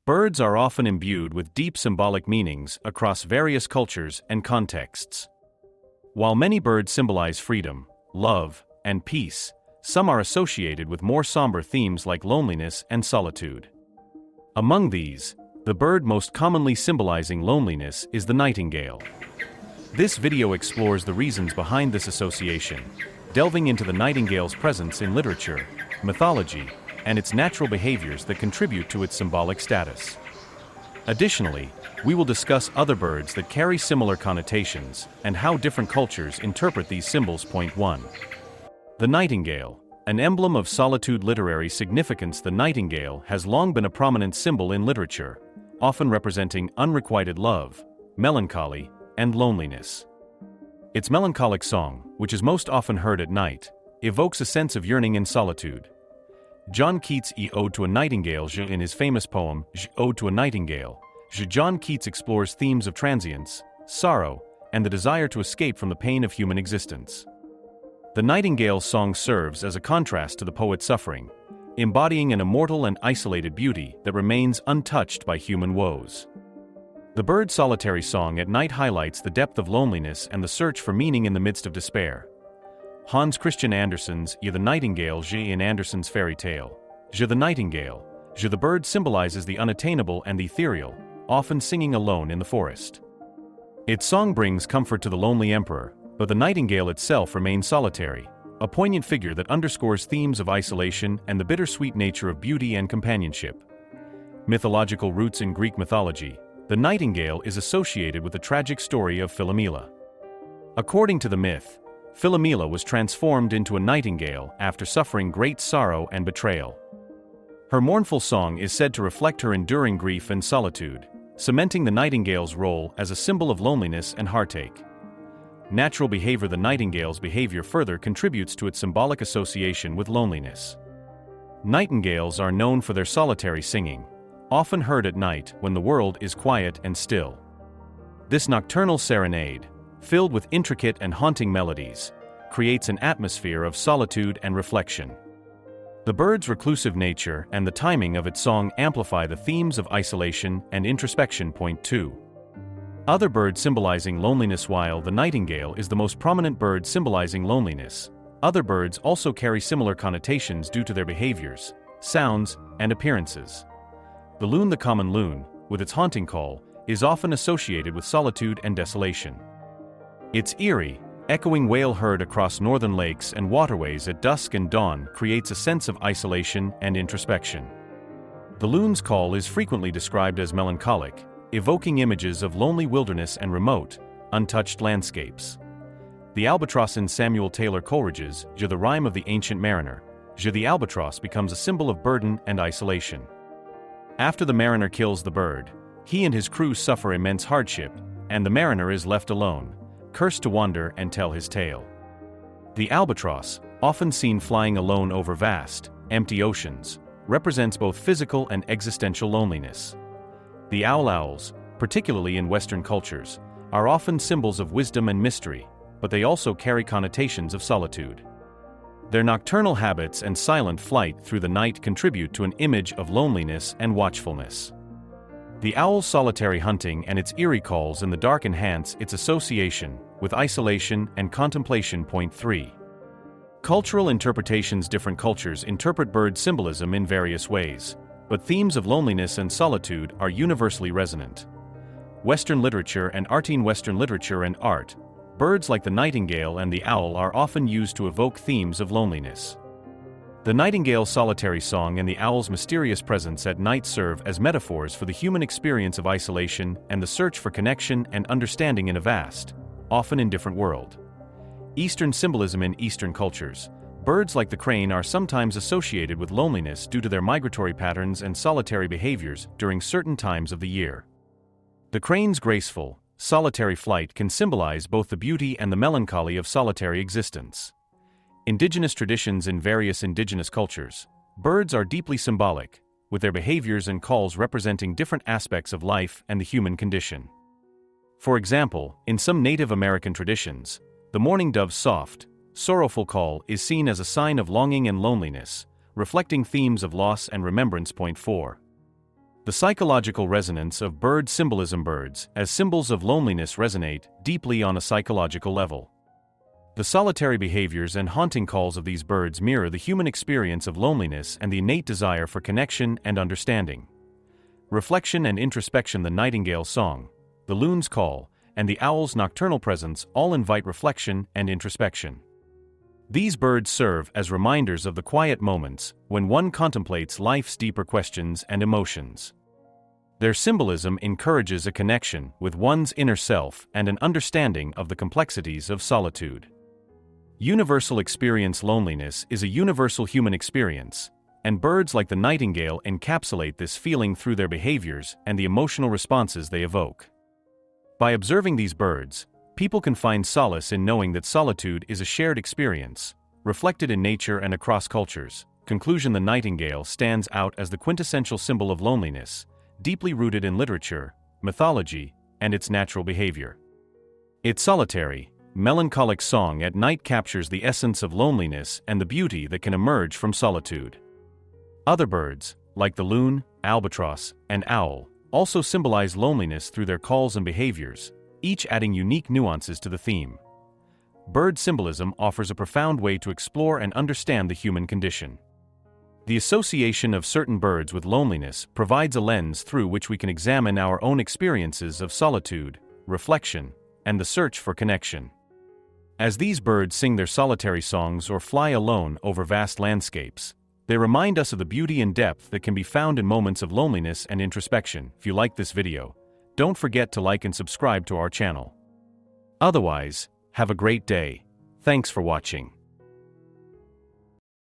Birds are often imbued with deep symbolic meanings across various cultures and contexts. While many birds symbolize freedom, love, and peace, some are associated with more somber themes like loneliness and solitude. Among these, the bird most commonly symbolizing loneliness is the nightingale. This video explores the reasons behind this association, delving into the nightingale's presence in literature, mythology, and its natural behaviors that contribute to its symbolic status. Additionally, we will discuss other birds that carry similar connotations and how different cultures interpret these symbols. Point 1. The nightingale, an emblem of solitude literary significance. The nightingale has long been a prominent symbol in literature, often representing unrequited love, melancholy, and loneliness. Its melancholic song, which is most often heard at night, evokes a sense of yearning and solitude. John Keats' Ode to a Nightingale. In his famous poem, Ode to a Nightingale, John Keats explores themes of transience, sorrow, and the desire to escape from the pain of human existence. The nightingale's song serves as a contrast to the poet's suffering, embodying an immortal and isolated beauty that remains untouched by human woes. The bird's solitary song at night highlights the depth of loneliness and the search for meaning in the midst of despair. Hans Christian Andersen's The Nightingale. In Andersen's fairy tale, the Nightingale, the bird symbolizes the unattainable and the ethereal, often singing alone in the forest. Its song brings comfort to the lonely emperor, but the nightingale itself remains solitary, a poignant figure that underscores themes of isolation and the bittersweet nature of beauty and companionship. Mythological roots. In Greek mythology, the nightingale is associated with the tragic story of Philomela. According to the myth, Philomela was transformed into a nightingale after suffering great sorrow and betrayal. Her mournful song is said to reflect her enduring grief and solitude, cementing the nightingale's role as a symbol of loneliness and heartache. Natural behavior. The nightingale's behavior further contributes to its symbolic association with loneliness. Nightingales are known for their solitary singing, often heard at night when the world is quiet and still. This nocturnal serenade, filled with intricate and haunting melodies, creates an atmosphere of solitude and reflection. The bird's reclusive nature and the timing of its song amplify the themes of isolation and introspection. Point 2. Other birds symbolizing loneliness. While the nightingale is the most prominent bird symbolizing loneliness, other birds also carry similar connotations due to their behaviors, sounds, and appearances. The loon. The common loon, with its haunting call, is often associated with solitude and desolation. Its eerie, echoing wail heard across northern lakes and waterways at dusk and dawn creates a sense of isolation and introspection. The loon's call is frequently described as melancholic, evoking images of lonely wilderness and remote, untouched landscapes. The albatross. In Samuel Taylor Coleridge's The Rime of the Ancient Mariner, the albatross becomes a symbol of burden and isolation. After the mariner kills the bird, he and his crew suffer immense hardship, and the mariner is left alone, cursed to wander and tell his tale. The albatross, often seen flying alone over vast, empty oceans, represents both physical and existential loneliness. The owls, particularly in Western cultures, are often symbols of wisdom and mystery, but they also carry connotations of solitude. Their nocturnal habits and silent flight through the night contribute to an image of loneliness and watchfulness. The owl's solitary hunting and its eerie calls in the dark enhance its association with isolation and contemplation. Point 3. Cultural interpretations. Different cultures interpret bird symbolism in various ways, but themes of loneliness and solitude are universally resonant. Western literature and art. In Western literature and art, birds like the nightingale and the owl are often used to evoke themes of loneliness. The nightingale's solitary song and the owl's mysterious presence at night serve as metaphors for the human experience of isolation and the search for connection and understanding in a vast, often indifferent world. Eastern symbolism. In Eastern cultures, birds like the crane are sometimes associated with loneliness due to their migratory patterns and solitary behaviors during certain times of the year. The crane's graceful, solitary flight can symbolize both the beauty and the melancholy of solitary existence. Indigenous traditions. In various indigenous cultures, birds are deeply symbolic, with their behaviors and calls representing different aspects of life and the human condition. For example, in some Native American traditions, the mourning dove's soft, sorrowful call is seen as a sign of longing and loneliness, reflecting themes of loss and remembrance. Point 4. The psychological resonance of bird symbolism. Birds, as symbols of loneliness, resonate deeply on a psychological level. The solitary behaviors and haunting calls of these birds mirror the human experience of loneliness and the innate desire for connection and understanding. Reflection and introspection. The nightingale's song, the loon's call, and the owl's nocturnal presence all invite reflection and introspection. These birds serve as reminders of the quiet moments when one contemplates life's deeper questions and emotions. Their symbolism encourages a connection with one's inner self and an understanding of the complexities of solitude. Universal experience. Loneliness is a universal human experience, and birds like the nightingale encapsulate this feeling through their behaviors and the emotional responses they evoke. By observing these birds, people can find solace in knowing that solitude is a shared experience, reflected in nature and across cultures. Conclusion. The nightingale stands out as the quintessential symbol of loneliness, deeply rooted in literature, mythology, and its natural behavior. Its solitary, melancholic song at night captures the essence of loneliness and the beauty that can emerge from solitude. Other birds, like the loon, albatross, and owl, also symbolize loneliness through their calls and behaviors, each adding unique nuances to the theme. Bird symbolism offers a profound way to explore and understand the human condition. The association of certain birds with loneliness provides a lens through which we can examine our own experiences of solitude, reflection, and the search for connection. As these birds sing their solitary songs or fly alone over vast landscapes, they remind us of the beauty and depth that can be found in moments of loneliness and introspection. If you like this video, don't forget to like and subscribe to our channel. Otherwise, have a great day. Thanks for watching.